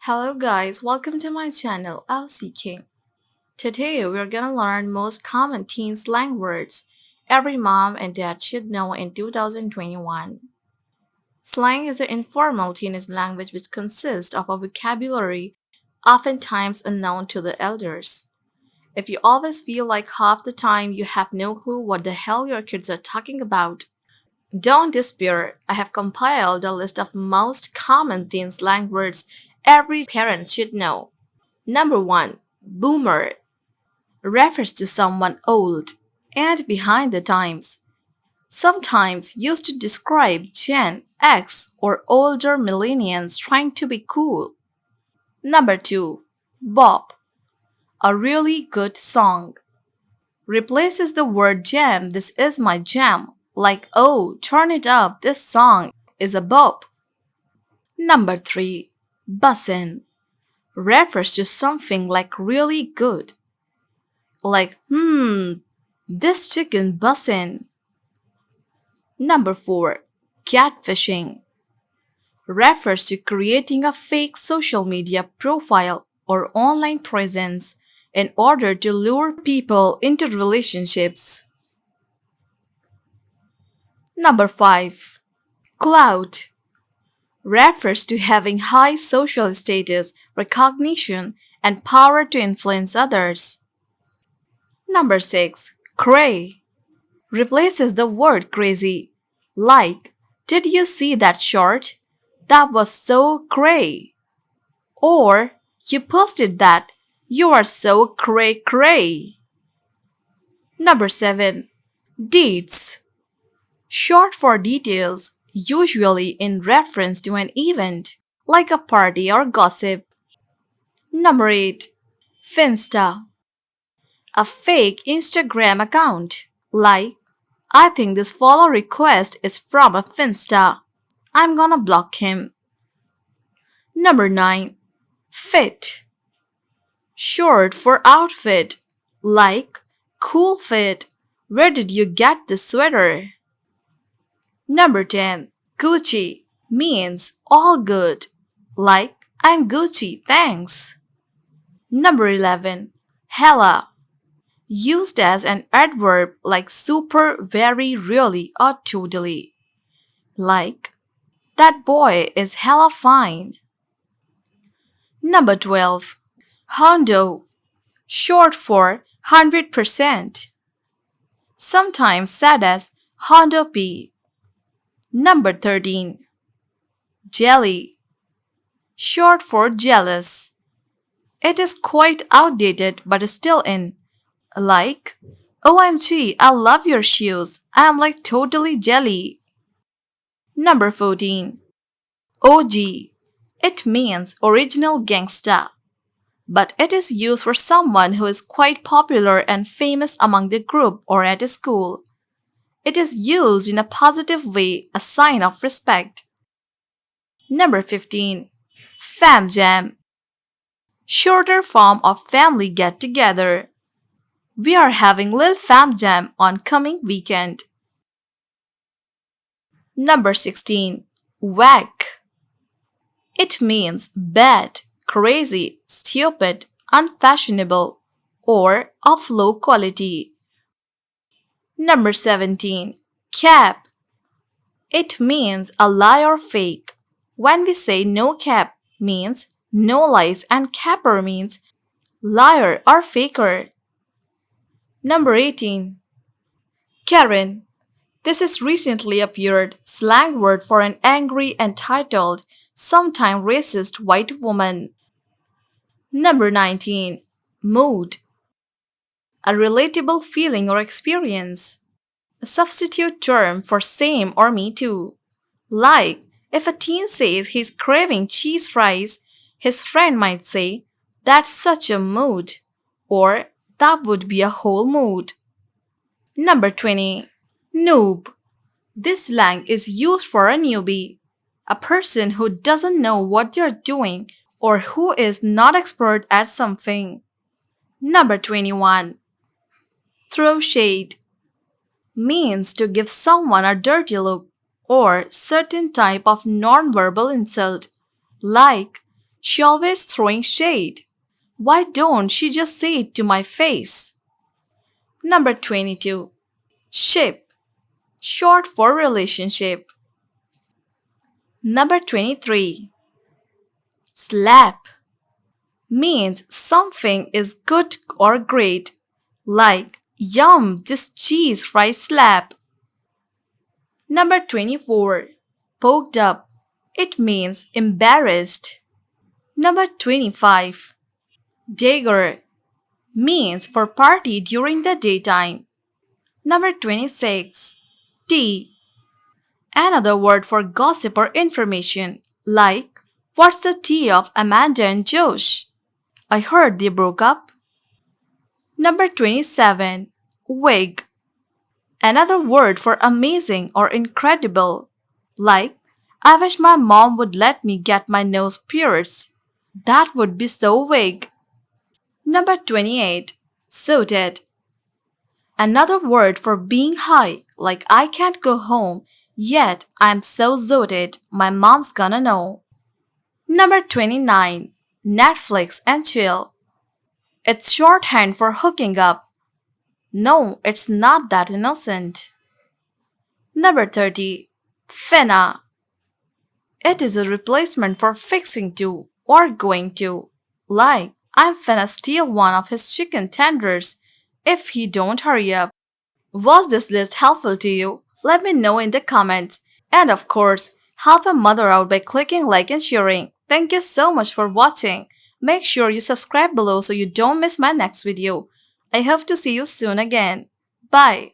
Hello guys, welcome to my channel, King. Today we're gonna learn most common teen slang words every mom and dad should know in 2021. Slang is an informal teenage language which consists of a vocabulary oftentimes unknown to the elders. If you always feel like half the time you have no clue what the hell your kids are talking about, don't despair. I have compiled a list of most common teen slang words every parent should know. Number 1. Boomer refers to someone old and behind the times, sometimes used to describe Gen X or older millennials trying to be cool. Number 2. Bop, a really good song, replaces the word jam. This is my jam. Like, oh, turn it up, this song is a bop. Number 3. Bussin' refers to something like really good. Like, this chicken bussin'. Number 4. Catfishing refers to creating a fake social media profile or online presence in order to lure people into relationships. Number 5. Clout refers to having high social status, recognition, and power to influence others. Number 6. Cray replaces the word crazy. Like, did you see that short? That was so cray. Or, you posted that. You are so cray cray. Number 7. Deets, short for details, usually in reference to an event, like a party or gossip. Number 8. Finsta, a fake Instagram account. Like, I think this follow request is from a Finsta. I'm gonna block him. Number 9. Fit, short for outfit. Like, cool fit. Where did you get this sweater? Number 10. Gucci means all good. Like, I'm Gucci, thanks. Number 11. Hella, used as an adverb like super, very, really, or totally. Like, that boy is hella fine. Number 12. Hondo, short for 100%. Sometimes said as Hondo P. Number 13. Jelly, short for jealous. It is quite outdated but still in. Like, OMG, I love your shoes. I am like totally jelly. Number 14. OG. It means original gangsta, but it is used for someone who is quite popular and famous among the group or at a school. It is used in a positive way, a sign of respect. Number 15. Fam Jam, shorter form of family get together. We are having Lil Fam Jam on coming weekend. Number 16. Whack, it means bad, crazy, stupid, unfashionable, or of low quality. Number 17. Cap, it means a lie or fake. When we say no cap means no lies and capper means liar or faker. Number 18. Karen, this is recently appeared slang word for an angry, entitled, sometimes racist white woman. Number 19. Mood, a relatable feeling or experience. A substitute term for same or me too. Like, if a teen says he's craving cheese fries, his friend might say, that's such a mood, or that would be a whole mood. Number 20. Noob, this slang is used for a newbie, a person who doesn't know what they're doing or who is not expert at something. Number 21. Throw shade, means to give someone a dirty look or certain type of non-verbal insult. Like, She always throwing shade. Why don't she just say it to my face? Number 22. Ship, short for relationship. Number 23. Slap means something is good or great, like yum, this cheese fry slap. Number 24. Poked up, it means embarrassed. Number 25. Dagger means for party during the daytime. Number 26. Tea, another word for gossip or information, like what's the tea of Amanda and Josh? I heard they broke up. Number 27. Wig, another word for amazing or incredible, like I wish my mom would let me get my nose pierced. That would be so wig. Number 28. Suited, another word for being high, like I can't go home, yet I'm so zooted, my mom's gonna know. Number 29. Netflix and chill. It's shorthand for hooking up. No, it's not that innocent. Number 30. Finna. It is a replacement for fixing to or going to. Like, I'm finna steal one of his chicken tenders if he don't hurry up. Was this list helpful to you? Let me know in the comments. And of course, help a mother out by clicking like and sharing. Thank you so much for watching. Make sure you subscribe below so you don't miss my next video. I hope to see you soon again. Bye.